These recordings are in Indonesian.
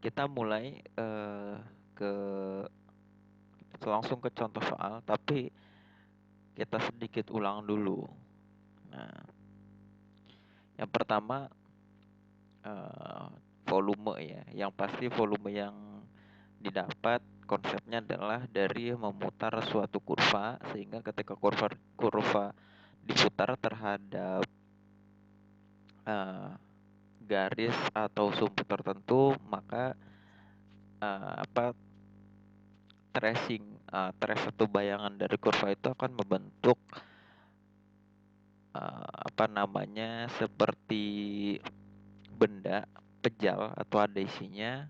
kita mulai ke langsung ke contoh soal, tapi kita sedikit ulang dulu. Nah, yang pertama eh, volume ya. Yang pasti volume yang didapat konsepnya adalah dari memutar suatu kurva, sehingga ketika kurva kurva diputar terhadap eh, garis atau sumbu tertentu, maka apa trace atau bayangan dari kurva itu akan membentuk apa namanya, seperti benda pejal atau ada isinya.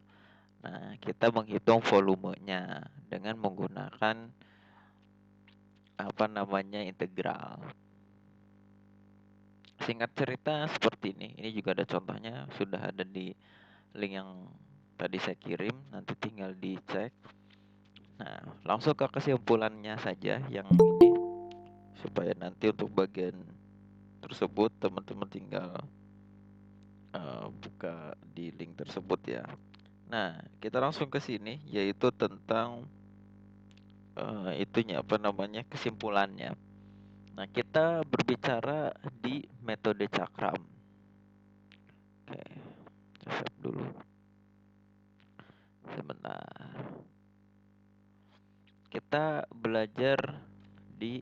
Nah, kita menghitung volumenya dengan menggunakan apa namanya, integral. Singkat cerita seperti ini. Ini juga ada contohnya, sudah ada di link yang tadi saya kirim, nanti tinggal dicek. Nah, langsung ke kesimpulannya saja yang ini, supaya nanti untuk bagian tersebut teman-teman tinggal buka di link tersebut ya. Nah, kita langsung ke sini, yaitu tentang itunya apa namanya, kesimpulannya. Nah, kita berbicara di metode cakram. Oke, save dulu. Sebentar. Kita belajar di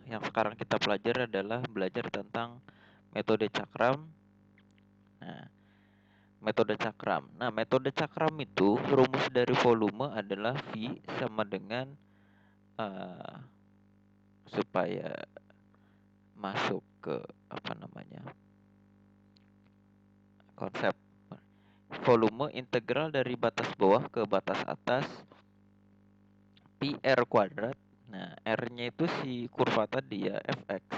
yang sekarang kita pelajari adalah belajar tentang metode cakram. Nah, metode cakram. Nah, metode cakram itu rumus dari volume adalah V sama dengan supaya masuk ke apa namanya, konsep volume integral dari batas bawah ke batas atas pi r kuadrat. Nah, r-nya itu si kurva tadi ya, fx.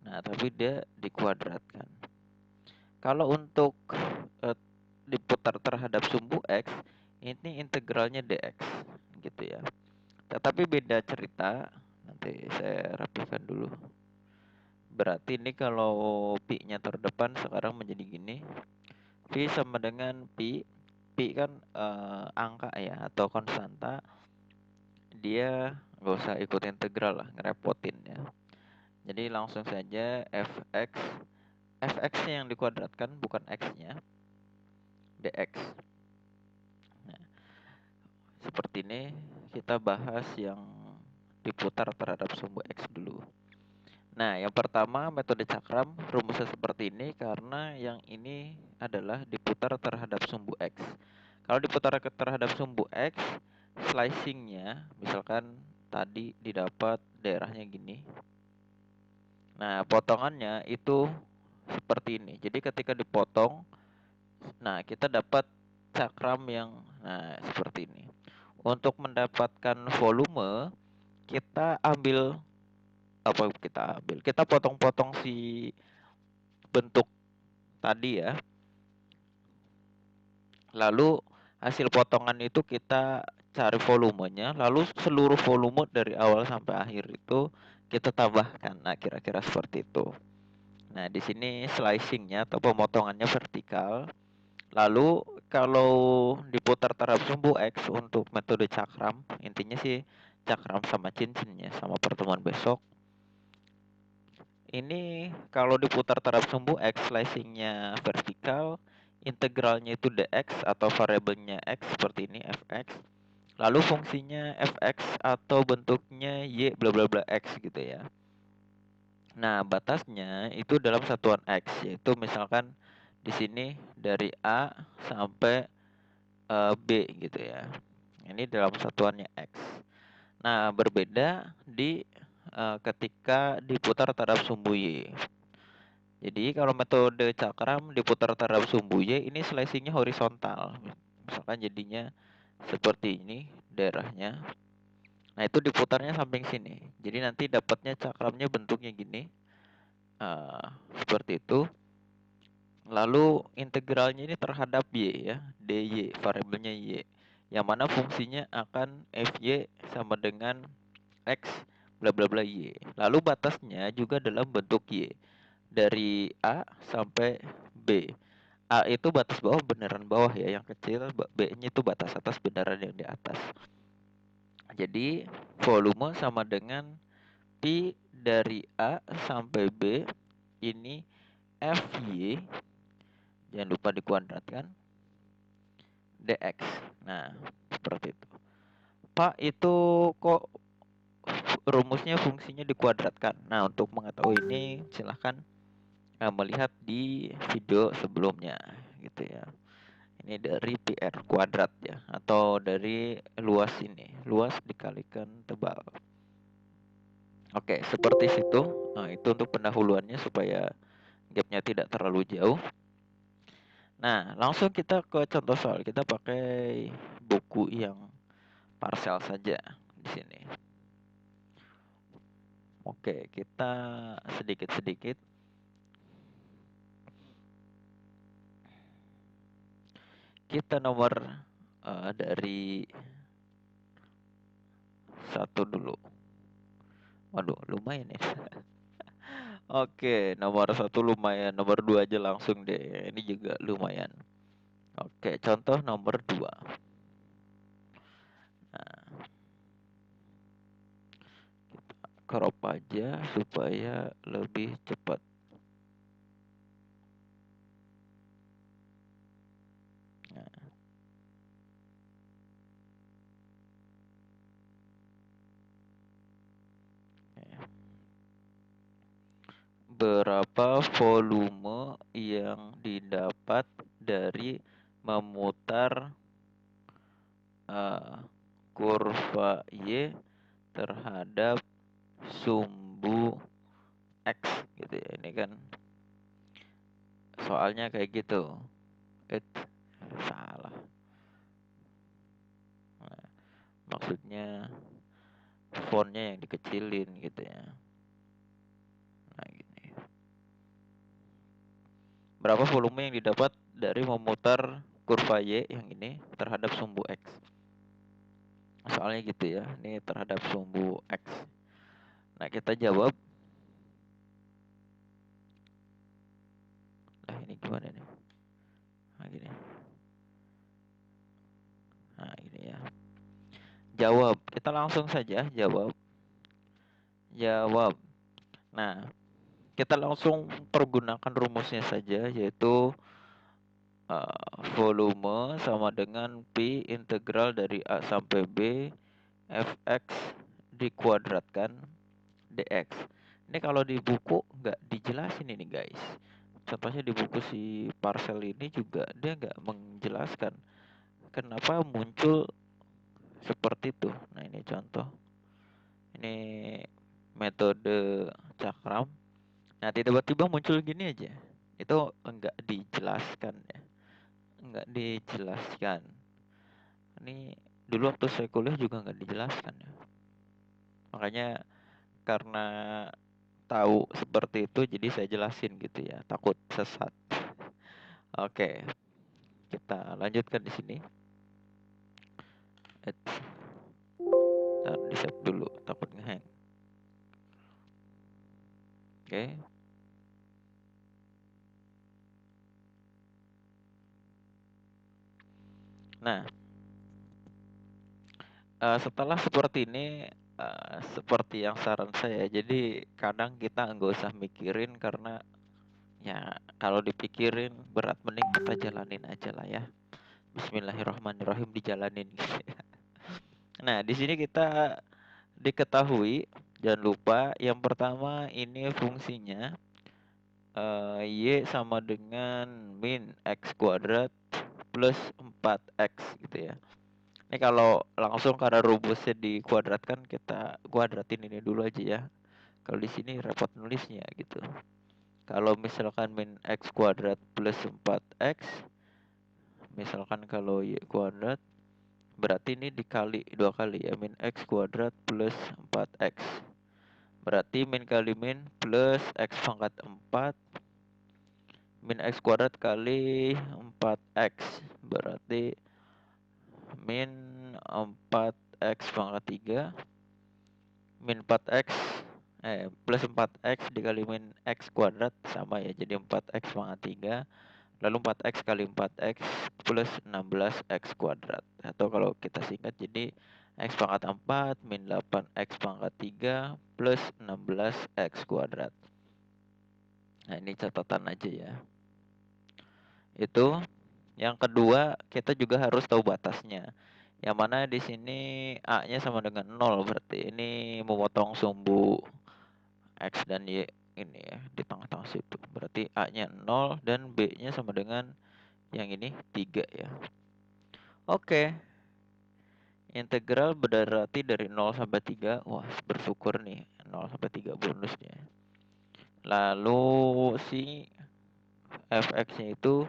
Nah, tapi dia dikuadratkan. Kalau untuk diputar terhadap sumbu x, ini integralnya dx gitu ya. Tetapi beda cerita. Nanti saya rapikan dulu. Berarti ini kalau pi-nya terdepan sekarang menjadi gini. V sama dengan pi. Pi kan angka ya atau konstanta. Dia nggak usah ikut integral lah, ngerepotin ya. Jadi langsung saja fx-nya yang dikuadratkan, bukan x-nya, dx. Nah, seperti ini kita bahas yang diputar terhadap sumbu x dulu. Nah, yang pertama metode cakram rumusnya seperti ini karena yang ini adalah diputar terhadap sumbu x. Kalau diputar terhadap sumbu x, slicingnya misalkan tadi didapat daerahnya gini. Nah, potongannya itu seperti ini. Jadi ketika dipotong, nah kita dapat cakram yang seperti ini. Untuk mendapatkan volume, kita potong-potong si bentuk tadi ya. Lalu hasil potongan itu kita cari volumenya, lalu seluruh volume dari awal sampai akhir itu kita tambahkan. Nah, kira-kira seperti itu. Nah, di sini slicingnya atau pemotongannya vertikal. Lalu kalau diputar terhadap sumbu X untuk metode cakram, intinya sih cakram sama cincinnya sama pertemuan besok. Ini kalau diputar terhadap sumbu X, slicingnya vertikal, integralnya itu dx atau variabelnya x seperti ini fx. Lalu fungsinya fx atau bentuknya y bla bla bla x gitu ya. Nah, batasnya itu dalam satuan x, yaitu misalkan di sini dari A sampai B gitu ya. Ini dalam satuannya x. Nah, berbeda di ketika diputar terhadap sumbu y. Jadi kalau metode cakram diputar terhadap sumbu y, ini slicingnya horizontal. Misalkan jadinya seperti ini daerahnya. Nah, itu diputarnya samping sini. Jadi nanti dapatnya cakramnya bentuknya gini. Seperti itu. Lalu integralnya ini terhadap y ya, dy, variabelnya y. Yang mana fungsinya akan fy sama dengan x bla bla bla y. Lalu batasnya juga dalam bentuk y. Dari A sampai B. A itu batas bawah beneran bawah ya, yang kecil, B-nya itu batas atas beneran yang di atas. Jadi volume sama dengan Pi dari A sampai B ini FY, jangan lupa dikuadratkan, dx. Nah, seperti itu. Pak, itu kok rumusnya fungsinya dikuadratkan? Nah, untuk mengetahui ini silahkan melihat di video sebelumnya gitu ya. Ini dari PR kuadrat ya, atau dari luas ini, luas dikalikan tebal. Oke, seperti situ. Nah, itu untuk pendahuluannya supaya gapnya tidak terlalu jauh. Nah, langsung kita ke contoh soal. Kita pakai buku yang parsial saja di sini. Oke, kita sedikit-sedikit. Kita nomor dari satu dulu. Waduh, lumayan ya. Oke, nomor satu lumayan. Nomor dua aja langsung deh. Ini juga lumayan. Oke, contoh nomor dua. Nah, kita crop aja supaya lebih cepat. Nah, berapa volume yang didapat dari memutar kurva Y terhadap sumbu X gitu ya. Ini kan soalnya kayak gitu. Salah. Nah, maksudnya fontnya yang dikecilin gitu ya. Nah, gini. Berapa volume yang didapat dari memutar kurva Y yang ini terhadap sumbu X? Soalnya gitu ya. Ini terhadap sumbu X. Nah, kita jawab. Nah, ini gimana nih? Nah, gini. Nah, ini ya. Jawab. Kita langsung saja jawab. Jawab. Nah, kita langsung pergunakan rumusnya saja, yaitu volume sama dengan Pi integral dari A sampai B Fx dikuadratkan dx. Ini kalau di buku nggak dijelasin ini guys. Contohnya di buku si Parcel ini juga dia nggak menjelaskan kenapa muncul seperti itu. Nah, ini contoh. Ini metode cakram. Nah, tiba-tiba muncul gini aja. Itu enggak dijelaskan ya. Enggak dijelaskan. Ini dulu waktu saya kuliah juga enggak dijelaskan ya. Makanya karena tahu seperti itu jadi saya jelasin gitu ya. Takut sesat. Oke, kita lanjutkan di sini. Ntar di save dulu, takut ngehang. Oke. Nah, setelah seperti ini, seperti yang saran saya, jadi kadang kita nggak usah mikirin karena ya kalau dipikirin berat, mending kita jalanin aja lah ya. Bismillahirrahmanirrahim, dijalanin gitu ya. Nah, di sini kita diketahui, jangan lupa yang pertama ini fungsinya Y sama dengan min X kuadrat plus 4X gitu ya. Ini kalau langsung karena rumusnya dikuadratkan, kita kuadratin ini dulu aja ya. Kalau di sini repot nulisnya gitu. Kalau misalkan min X kuadrat plus 4X, misalkan kalau Y kuadrat, berarti ini dikali dua kali ya, min X kuadrat plus 4X. Berarti min kali min plus X pangkat 4 min X kuadrat kali 4X. Berarti min 4X pangkat 3 min 4X plus 4X dikali min X kuadrat sama ya, jadi 4X pangkat 3 Lalu 4x kali 4x plus 16x kuadrat. Atau kalau kita singkat jadi x pangkat 4 min 8x pangkat 3 plus 16x kuadrat. Nah, ini catatan aja ya. Itu. Yang kedua, kita juga harus tahu batasnya. Yang mana di sini A-nya sama dengan 0, berarti ini memotong sumbu X dan Y ini ya, di tengah-tengah situ. Berarti A-nya 0 dan B-nya sama dengan yang ini 3 ya. Oke. Integral berarti dari 0 sampai 3. Wah, bersyukur nih. 0 sampai 3 bonusnya. Lalu si fx-nya itu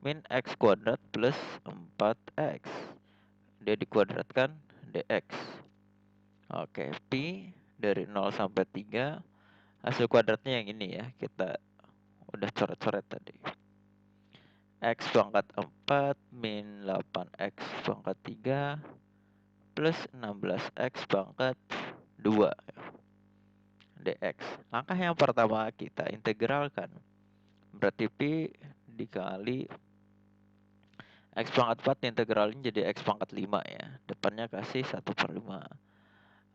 min x kuadrat plus 4x. Dia dikuadratkan dx. Oke, pi dari 0 sampai 3. Hasil kuadratnya yang ini ya. Kita udah coret-coret tadi. X pangkat 4 min 8x pangkat 3 plus 16x pangkat 2 dx. Langkah yang pertama kita integralkan. Berarti pi dikali x pangkat 4 integralnya jadi x pangkat 5 ya. Depannya kasih 1/5.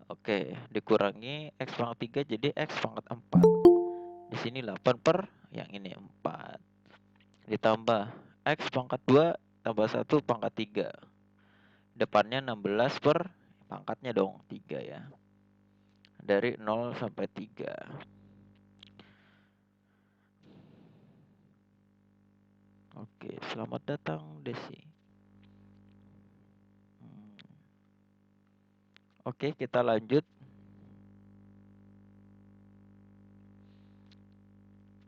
Oke, dikurangi x pangkat 3 jadi x pangkat 4. Di sini 8 per yang ini 4. Ditambah x pangkat 2 tambah 1 pangkat 3. Depannya 16 per pangkatnya dong 3 ya. Dari 0 sampai 3. Oke, selamat datang Desi. Oke, kita lanjut.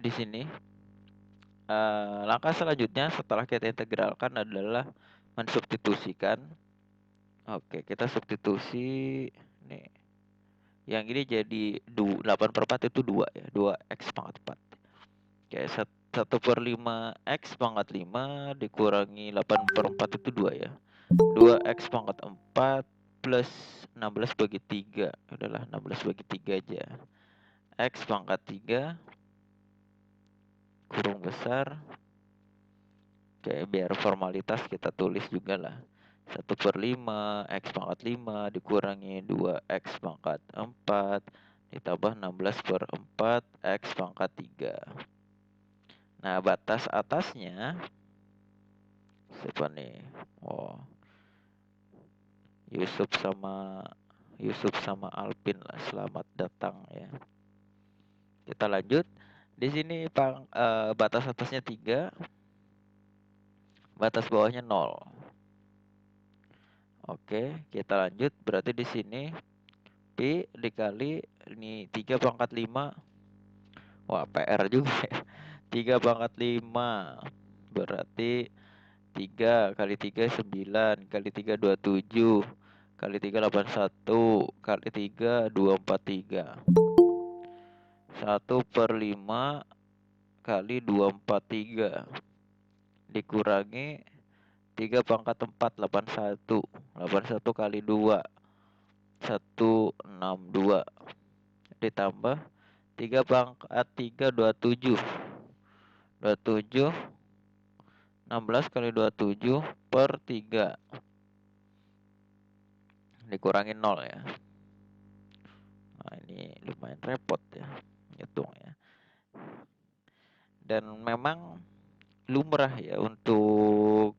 Di sini langkah selanjutnya setelah kita integralkan adalah mensubstitusikan. Oke, kita substitusi nih. Yang ini jadi 8/4 itu 2 ya. 2x pangkat 4. Oke, 1/5 x pangkat 5 dikurangi 8/4 itu 2 ya. 2x pangkat 4 plus 16 bagi 3. Udahlah 16 bagi 3 aja. X pangkat 3 kurung besar. Oke, biar formalitas kita tulis juga lah. 1/5 x pangkat 5 dikurangi 2x pangkat 4 ditambah 16/4 x pangkat 3. Nah, batas atasnya siapa nih? Oh, Yusuf sama Alpin lah. Selamat datang ya. Kita lanjut. Di sini batas atasnya 3, batas bawahnya 0. Oke, kita lanjut. Berarti di sini pi dikali ini 3 pangkat 5. Wah, PR juga ya. 3 pangkat 5. Berarti 3 kali 3 9 kali 3 27 kali 3 81 kali 3 243. 1/5 kali 243 dikurangi 3 pangkat 4 81. 81 kali 2 162 ditambah 3 pangkat 3 27. 27 16 kali 27 per 3 dikurangi 0 ya. Nah, ini lumayan repot ya hitung ya. Dan memang lumrah ya untuk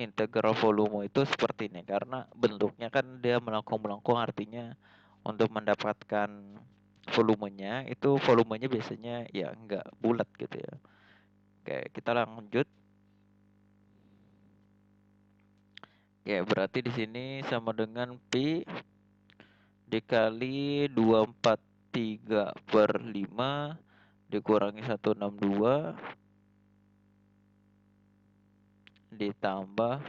integral volume itu seperti ini karena bentuknya kan dia melengkung-melengkung, artinya untuk mendapatkan volumenya itu volumenya biasanya ya enggak bulat gitu ya. Oke, kita lanjut. Ya, berarti di sini sama dengan pi dikali 243/5 dikurangi 162 ditambah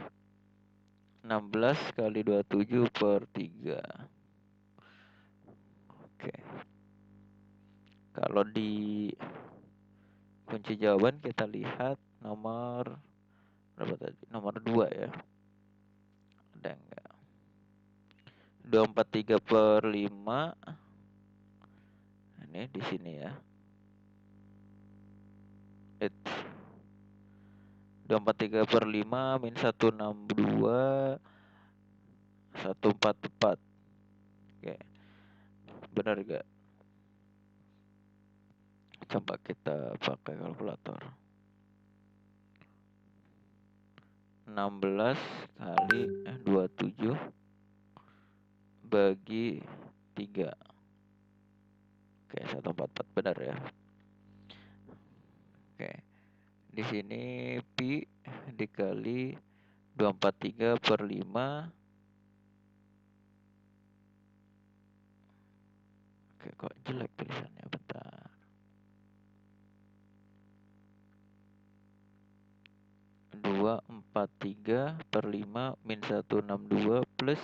16 kali 27/3. Oke. Kalau di kunci jawaban kita lihat nomor berapa tadi? Nomor 2 ya. Ada enggak? 243/5. Ini di sini ya. 243/5 min 162 144. Oke, benar gak? Coba kita pakai kalkulator. 16 kali 27 bagi 3. Oke, 144 benar ya. Oke. Di sini pi dikali 243/5. Oke, kok jelek tulisannya, bentar. 243/5 min 162 plus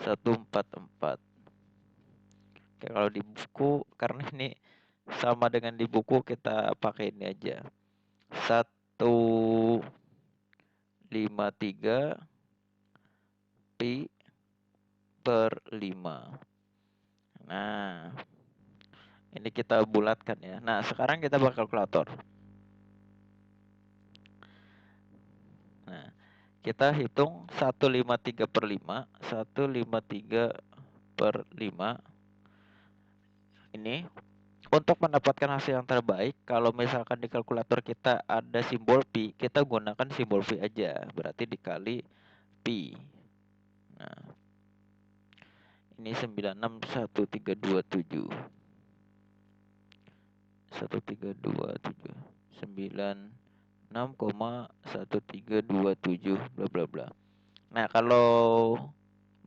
144. Oke, kalau di buku, karena ini sama dengan di buku, kita pakai ini aja. 153 pi per 5. Nah, ini kita bulatkan ya. Nah, sekarang kita pakai kalkulator. Nah, kita hitung 153/5. 153/5. Ini untuk mendapatkan hasil yang terbaik, kalau misalkan di kalkulator kita ada simbol pi, kita gunakan simbol pi aja. Berarti dikali pi. Nah, ini 961327. 1327 96,1327 bla bla bla. Nah, kalau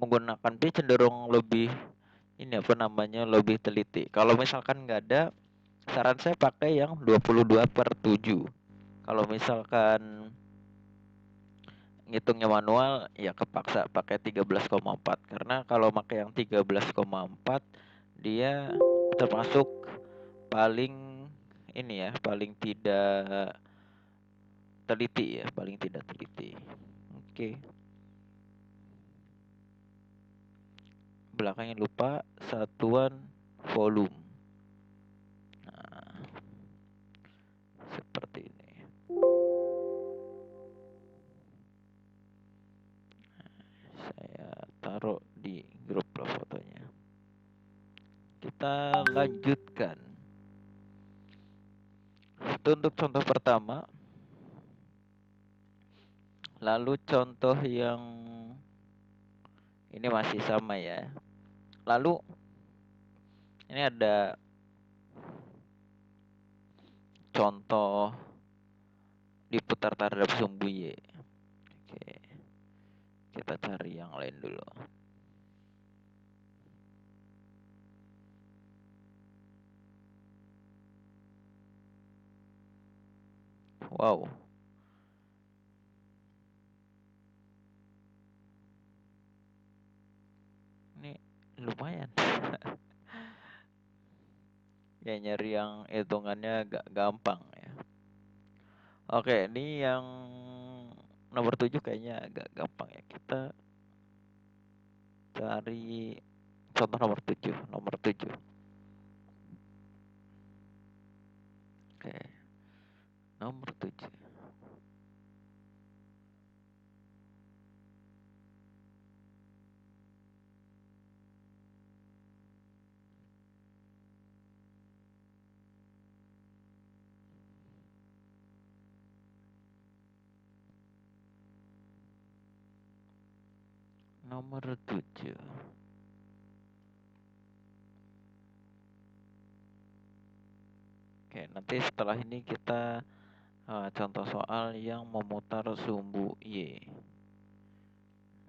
menggunakan pi cenderung lebih ini apa namanya, lebih teliti. Kalau misalkan nggak ada, saran saya pakai yang 22/7. Kalau misalkan ngitungnya manual, ya kepaksa pakai 13,4. Karena kalau pakai yang 13,4, dia termasuk paling ini ya, paling tidak teliti ya, paling tidak teliti. Oke. Belakangnya lupa, satuan volume. Nah, seperti ini. Saya taruh di grup lah fotonya. Kita lanjutkan. Itu untuk contoh pertama. Lalu contoh yang ini masih sama ya. Lalu ini ada contoh diputar terhadap sumbu Y. Oke. Kita cari yang lain dulu. Wow. Ini lumayan. Ya, nyari yang hitungannya agak gampang ya. Oke, ini yang nomor 7 kayaknya agak gampang ya. Kita cari contoh nomor 7. Nomor 7. Oke. Nomor 7. Nomor 7. Oke, nanti setelah ini kita contoh soal yang memutar sumbu Y.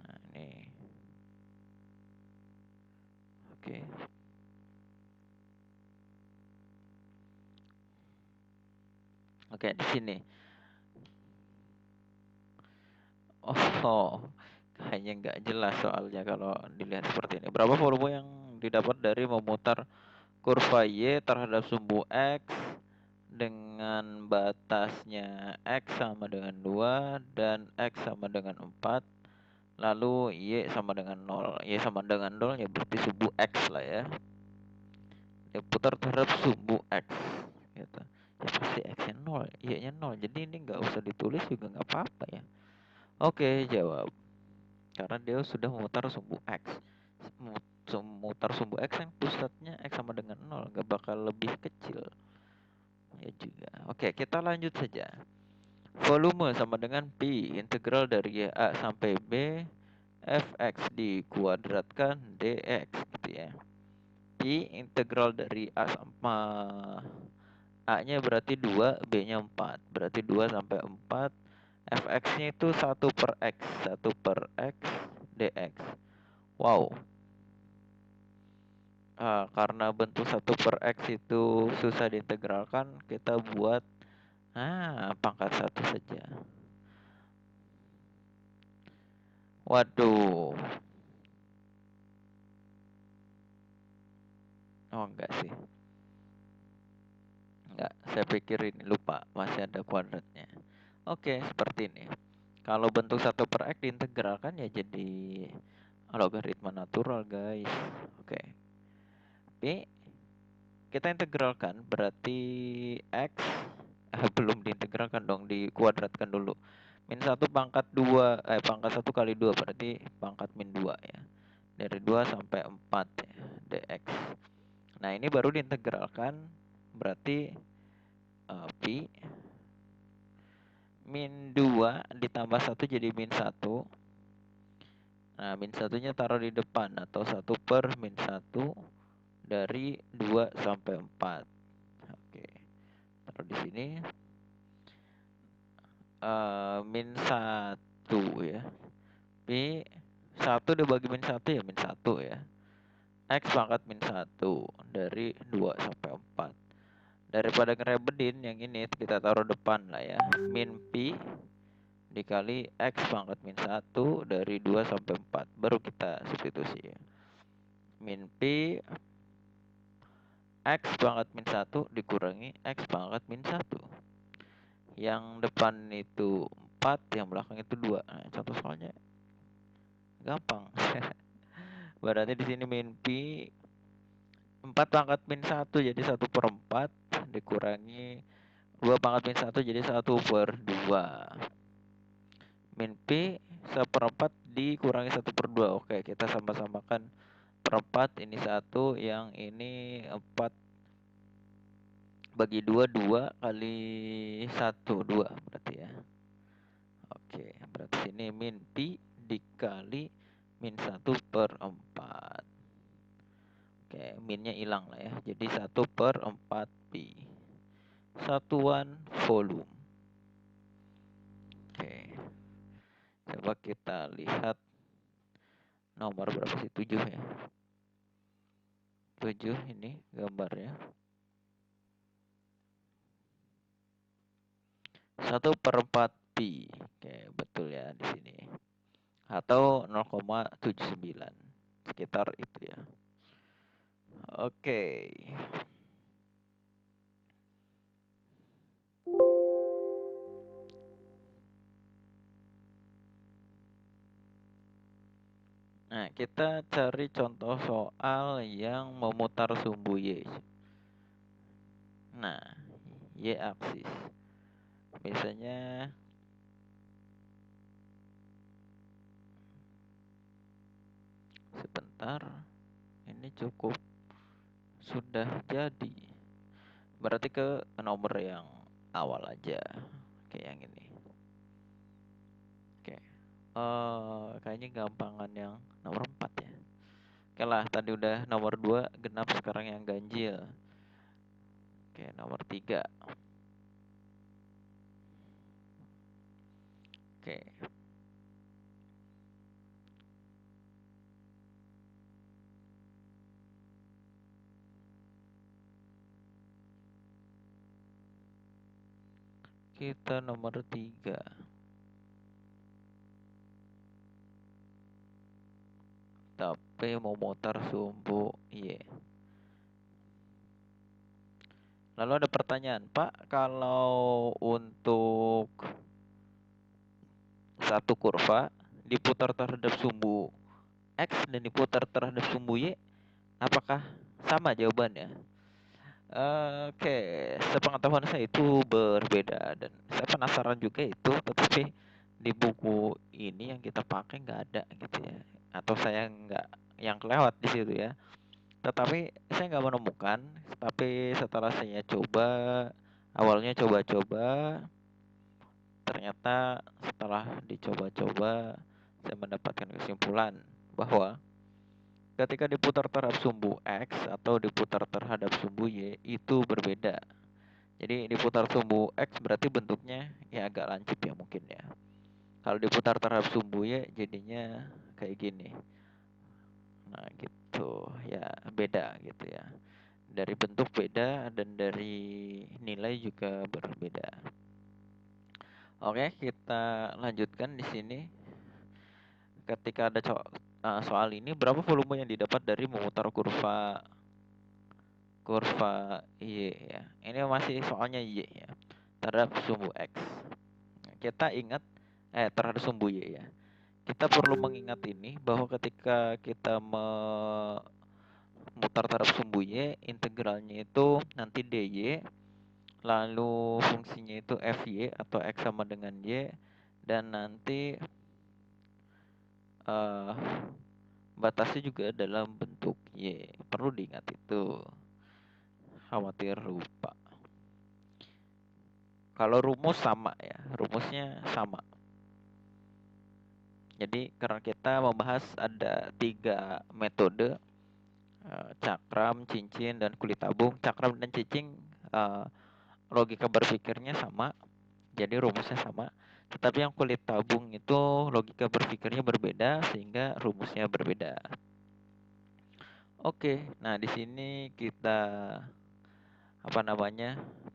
Nah, ini. Oke. Oke, di sini. Oh, kayaknya nggak jelas soalnya kalau dilihat seperti ini. Berapa volume yang didapat dari memutar kurva Y terhadap sumbu X dengan batasnya X sama dengan 2 dan X sama dengan 4, lalu Y sama dengan 0. Y sama dengan 0 ya berarti sumbu X lah ya. Diputar terhadap sumbu X gitu. Ya pasti X-nya 0, Y-nya 0. Jadi ini nggak usah ditulis juga nggak apa-apa ya. Oke, jawab. Karena dia sudah memutar sumbu X. Memutar sumbu X yang pusatnya X sama dengan 0, nggak bakal lebih kecil. Ya juga. Oke, kita lanjut saja. Volume sama dengan Pi integral dari A sampai B fx dikuadratkan dx gitu ya. Pi integral dari A sama A-nya berarti 2, B-nya 4. Berarti 2 sampai 4. Fx-nya itu 1 per X. 1 per X dx. Wow. Karena bentuk 1 per X itu susah diintegralkan, kita buat pangkat 1 saja. Waduh. Oh enggak sih. Enggak, saya pikir ini lupa, masih ada kuadratnya. Oke, seperti ini. Kalau bentuk 1 per X diintegralkan ya jadi logaritma natural, guys. Oke. P kita integralkan berarti X belum diintegralkan dong, dikuadratkan dulu. Min 1 pangkat 2, pangkat 1 kali 2 berarti pangkat min 2 ya. Dari 2 sampai 4 ya, dx. Nah, ini baru diintegralkan berarti Pi min 2 ditambah 1 jadi min 1. Nah, min 1-nya taruh di depan atau 1 per min 1 dari 2 sampai 4. Oke. Taruh di sini. Min 1 ya. Pi 1 dibagi min 1 ya min 1 ya. X pangkat min 1 dari 2 sampai 4. Daripada ngerebetin yang ini kita taruh depan lah ya. Min Pi dikali X pangkat min 1 dari 2 sampai 4. Baru kita substitusi ya. Min Pi X pangkat min 1 dikurangi X pangkat min 1. Yang depan itu 4, yang belakang itu 2. Nah, contoh soalnya gampang. Berarti di sini min Pi 4 pangkat min 1 jadi 1 per 4 dikurangi 2 pangkat min 1 jadi 1 per 2. Min P 1/4 dikurangi 1 per 2. Oke, kita sama-samakan perempat. Ini 1, yang ini 4 bagi 2, 2 kali 1, 2 berarti ya. Oke, berarti sini min Pi dikali min 1 per 4. Oke, minnya hilang lah ya. Jadi 1 per 4 Pi. Satuan volume. Oke. Coba kita lihat nomor berapa sih? 7 ya. 7 ini gambarnya. 1 per 4 Pi. Oke, betul ya di sini. Atau 0,79. Sekitar itu ya. Oke. Nah, kita cari contoh soal yang memutar sumbu Y. Nah, Y aksis. Biasanya sebentar. Ini cukup sudah jadi. Berarti ke nomor yang awal aja. Kayak yang ini. Oke. Kayaknya gampangan yang nomor 4 ya. Oke lah, tadi udah nomor 2 genap, sekarang yang ganjil. Oke, nomor 3. Oke. Kita nomor 3. Tapi mau mutar sumbu Y. Lalu ada pertanyaan, Pak, kalau untuk satu kurva diputar terhadap sumbu X dan diputar terhadap sumbu Y, apakah sama jawabannya? Oke, sepengetahuan saya itu berbeda dan saya penasaran juga itu, tetapi di buku ini yang kita pakai nggak ada gitu ya, atau saya nggak yang kelewat di situ ya. Tetapi saya nggak menemukan, tapi setelah saya coba, awalnya coba-coba, ternyata setelah dicoba-coba, saya mendapatkan kesimpulan bahwa ketika diputar terhadap sumbu X atau diputar terhadap sumbu Y itu berbeda. Jadi diputar sumbu X berarti bentuknya ya agak lancip ya mungkin ya. Kalau diputar terhadap sumbu Y jadinya kayak gini. Nah gitu ya, beda gitu ya. Dari bentuk beda dan dari nilai juga berbeda. Oke, kita lanjutkan di sini. Ketika ada soal ini, berapa volume yang didapat dari memutar kurva kurva Y ya. Ini masih soalnya Y ya. Terhadap sumbu X. Kita ingat terhadap sumbu Y ya. Kita perlu mengingat ini bahwa ketika kita memutar terhadap sumbu Y, integralnya itu nanti dy, lalu fungsinya itu fy atau x sama dengan y, dan nanti eh batasnya juga dalam bentuk y. Perlu diingat itu. Khawatir lupa. Kalau rumus sama ya, rumusnya sama. Jadi karena kita membahas ada 3 metode, cakram, cincin, dan kulit tabung. Cakram dan cincin logika berpikirnya sama, jadi rumusnya sama. Tetapi yang kulit tabung itu logika berpikirnya berbeda sehingga rumusnya berbeda. Oke, nah di sini kita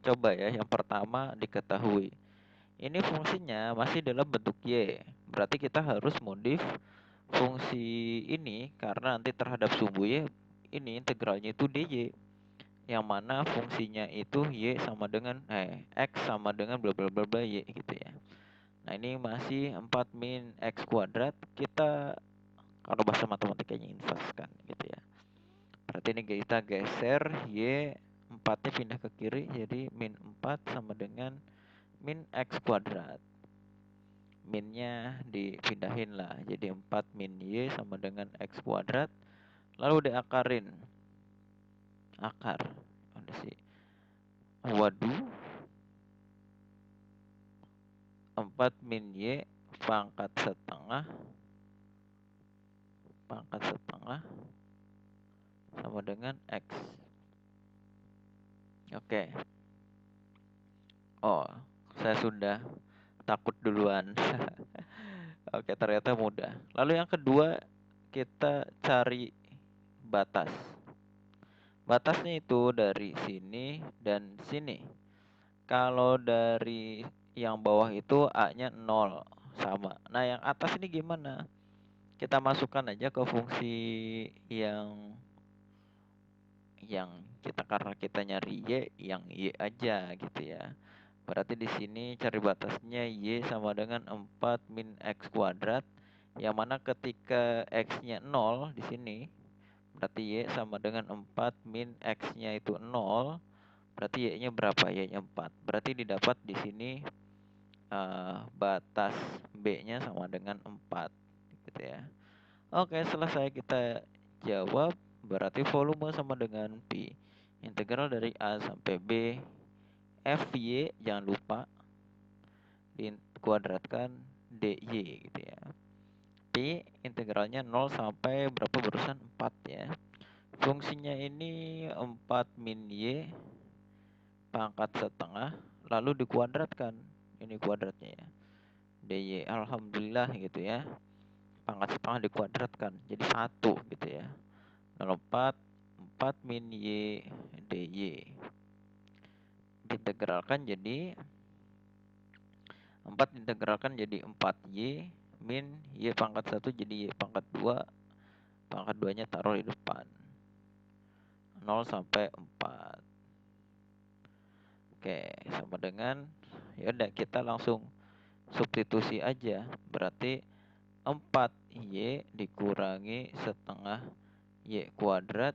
coba ya. Yang pertama diketahui. Ini fungsinya masih dalam bentuk y. Berarti kita harus modif fungsi ini karena nanti terhadap sumbu y ini integralnya itu dy, yang mana fungsinya itu y sama dengan x sama dengan bla bla bla bla y gitu ya. Nah, ini masih 4 min x kuadrat. Kita kalau bahasa matematikanya inverse kan gitu ya. Berarti ini kita geser y 4-nya pindah ke kiri, jadi min 4 sama dengan min x kuadrat. Minnya dipindahin lah, jadi 4 min y sama dengan x kuadrat. Lalu diakarin. Akar. Ada sih. Waduh. 4 min y pangkat setengah sama dengan x. Oke. Oh, saya sudah takut duluan. Oke, ternyata mudah. Lalu yang kedua, kita cari batas. Batasnya itu dari sini dan sini. Kalau dari yang bawah itu A-nya 0 sama. Nah, yang atas ini gimana? Kita masukkan aja ke fungsi yang kita, karena kita nyari y, yang y aja gitu ya. Berarti di sini cari batasnya y sama dengan 4 min x kuadrat, yang mana ketika x-nya 0 di sini, berarti y sama dengan 4 min x-nya itu 0, berarti y-nya berapa? Y-nya 4. Berarti didapat di sini batas b-nya sama dengan 4 gitu ya. Oke, selesai kita jawab. Berarti volume sama dengan P. Integral dari A sampai B. FY, jangan lupa. Dikuadratkan DY gitu ya. P integralnya 0 sampai berapa barusan? 4 ya. Fungsinya ini 4 min Y pangkat setengah. Lalu dikuadratkan. Ini kuadratnya ya. DY, alhamdulillah gitu ya. Pangkat setengah dikuadratkan. Jadi 1 gitu ya. 04 4 min Y dy. Diintegralkan jadi 4 diintegralkan jadi 4Y min Y pangkat 1 jadi Y pangkat 2. Pangkat 2-nya taruh di depan. 0 sampai 4. Oke, sama dengan, ya udah kita langsung substitusi aja. Berarti 4Y dikurangi setengah Y kuadrat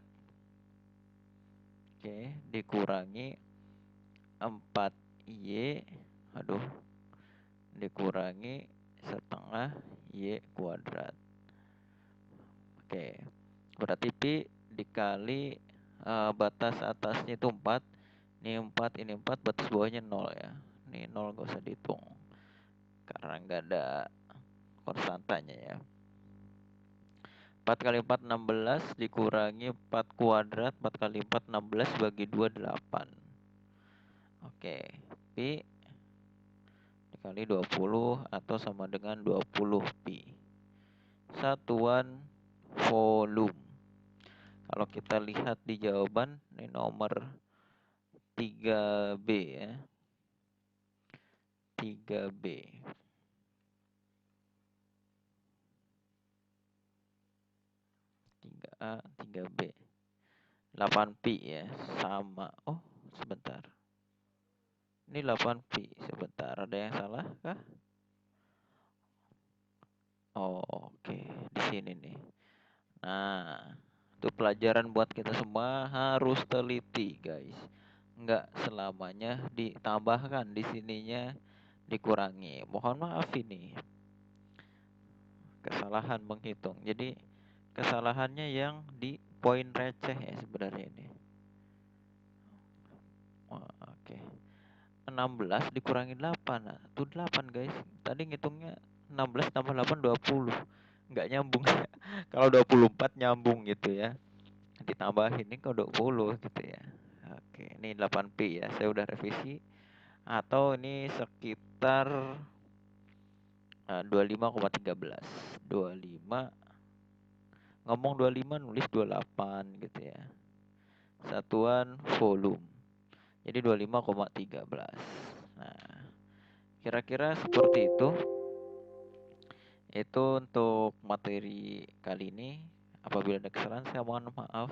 Oke, dikurangi 4Y, aduh, dikurangi setengah Y kuadrat. Oke, berarti Pi dikali batas atasnya itu 4. Ini 4, ini 4, batas bawahnya 0 ya. Ini 0 gak usah dihitung karena nggak ada konstantanya ya. 4 kali 4 16 dikurangi 4 kuadrat. 4 kali 4 16 bagi 2 8. Oke, Pi dikali 20 atau sama dengan 20 Pi. Satuan volume. Kalau kita lihat di jawaban, ini nomor 3B ya. 3B. 3A, 3B. 8 pi ya, sama. Oh, sebentar. Ini 8 pi. Sebentar, ada yang salah kah? Oh, oke. Di sini nih. Nah, itu pelajaran buat kita semua, harus teliti, guys. Nggak selamanya ditambahkan, di sininya dikurangi. Mohon maaf ini kesalahan menghitung. Jadi kesalahannya yang di poin receh ya sebenarnya ini. Oh, oke. 16 dikurangi 8. Nah, itu 8, guys. Tadi ngitungnya 16 tambah 8 20. Nggak nyambung. Kalau 24 nyambung gitu ya. Ditambahin ini ke 20 gitu ya. Oke, ini 8pi ya. Saya udah revisi. Atau ini sekitar 25,13. 25, ngomong 25 nulis 28 gitu ya. Satuan volume. Jadi 25,13. Nah, kira-kira seperti itu. Itu untuk materi kali ini. Apabila ada kesalahan saya mohon maaf.